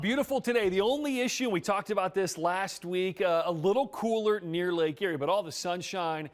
Beautiful today. The only issue, we talked about this last week, a little cooler near Lake Erie, but all the sunshine,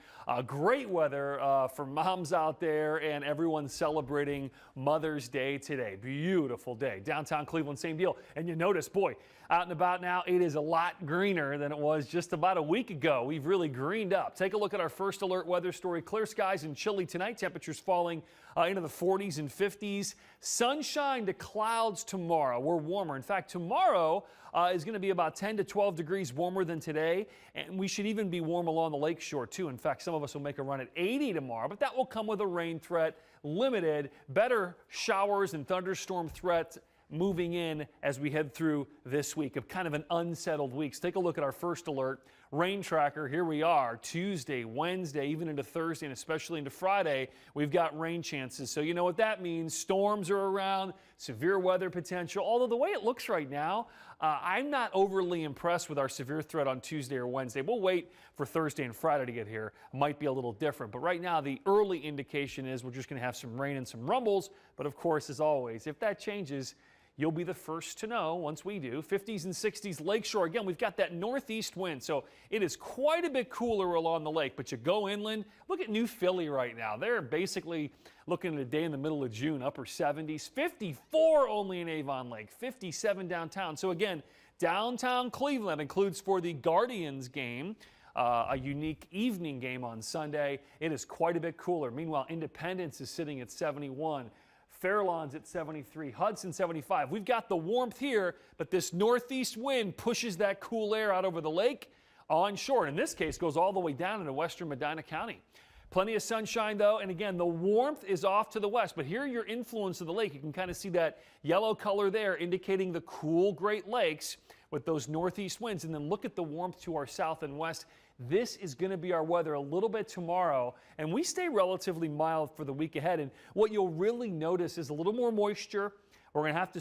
great weather for moms out there and everyone celebrating Mother's Day today. Beautiful day. Downtown Cleveland, same deal. And you notice, boy, out and about now, it is a lot greener than it was just about a week ago. We've really greened up. Take a look at our first alert weather story. Clear skies and chilly tonight. Temperatures falling into the 40s and 50s. Sunshine to clouds tomorrow. We're warmer. In fact, tomorrow is going to be about 10 to 12 degrees warmer than today, and we should even be warm along the lake shore too. In fact, some of us will make a run at 80 tomorrow, but that will come with a rain threat, limited, better showers and thunderstorm threats moving in as we head through this week of kind of an unsettled week. So take a look at our first alert rain tracker. Here we are, Tuesday, Wednesday, even into Thursday, and especially into Friday, we've got rain chances. So you know what that means. Storms are around, severe weather potential. Although the way it looks right now, I'm not overly impressed with our severe threat on Tuesday or Wednesday. We'll wait for Thursday and Friday to get here. Might be a little different. But right now, the early indication is we're just going to have some rain and some rumbles. But of course, as always, if that changes, you'll be the first to know once we do. 50s and 60s lakeshore. Again, we've got that northeast wind, so it is quite a bit cooler along the lake. But you go inland, look at New Philly right now. They're basically looking at a day in the middle of June, upper 70s. 54 only in Avon Lake, 57 downtown. So again, downtown Cleveland includes for the Guardians game, a unique evening game on Sunday. It is quite a bit cooler. Meanwhile, Independence is sitting at 71. Fairlawn's at 73, Hudson 75. We've got the warmth here, but this northeast wind pushes that cool air out over the lake onshore. In this case, goes all the way down into western Medina County. Plenty of sunshine, though, and again, the warmth is off to the west, but here your influence of the lake. You can kind of see that yellow color there indicating the cool Great Lakes with those northeast winds, and then look at the warmth to our south and west. This is going to be our weather a little bit tomorrow, and we stay relatively mild for the week ahead. And what you'll really notice is a little more moisture. We're going to have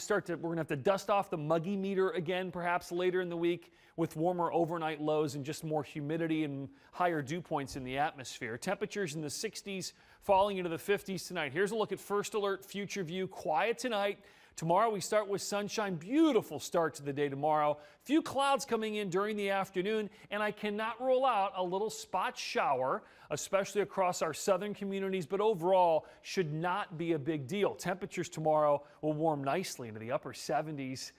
to dust off the muggy meter again, perhaps later in the week, with warmer overnight lows and just more humidity and higher dew points in the atmosphere. Temperatures in the 60s, falling into the 50s tonight. Here's a look at First Alert Future View. Quiet tonight. Tomorrow we start with sunshine. Beautiful start to the day tomorrow. Few clouds coming in during the afternoon, and I cannot rule out a little spot shower, especially across our southern communities, but overall should not be a big deal. Temperatures tomorrow will warm nicely into the upper 70s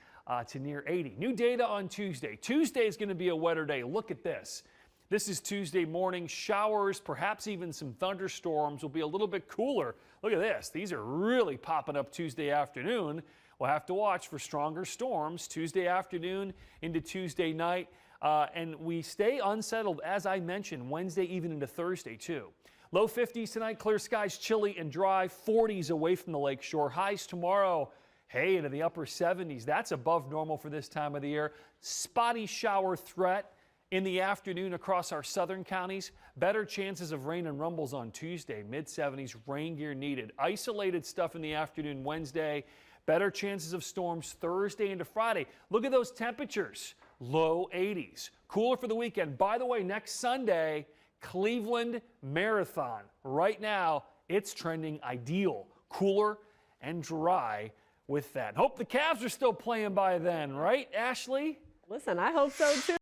to near 80. New data on Tuesday. Tuesday is going to be a wetter day. Look at this. This is Tuesday morning. Showers, perhaps even some thunderstorms, will be a little bit cooler. Look at this. These are really popping up Tuesday afternoon. We'll have to watch for stronger storms Tuesday afternoon into Tuesday night. And we stay unsettled, as I mentioned, Wednesday even into Thursday, too. Low 50s tonight, clear skies, chilly and dry, 40s away from the lake shore. Highs tomorrow, hey, into the upper 70s. That's above normal for this time of the year. Spotty shower threat in the afternoon across our southern counties. Better chances of rain and rumbles on Tuesday. Mid-70s, rain gear needed. Isolated stuff in the afternoon Wednesday. Better chances of storms Thursday into Friday. Look at those temperatures. Low 80s. Cooler for the weekend. By the way, next Sunday, Cleveland Marathon. Right now, it's trending ideal. Cooler and dry with that. Hope the Cavs are still playing by then, right, Ashley? Listen, I hope so too.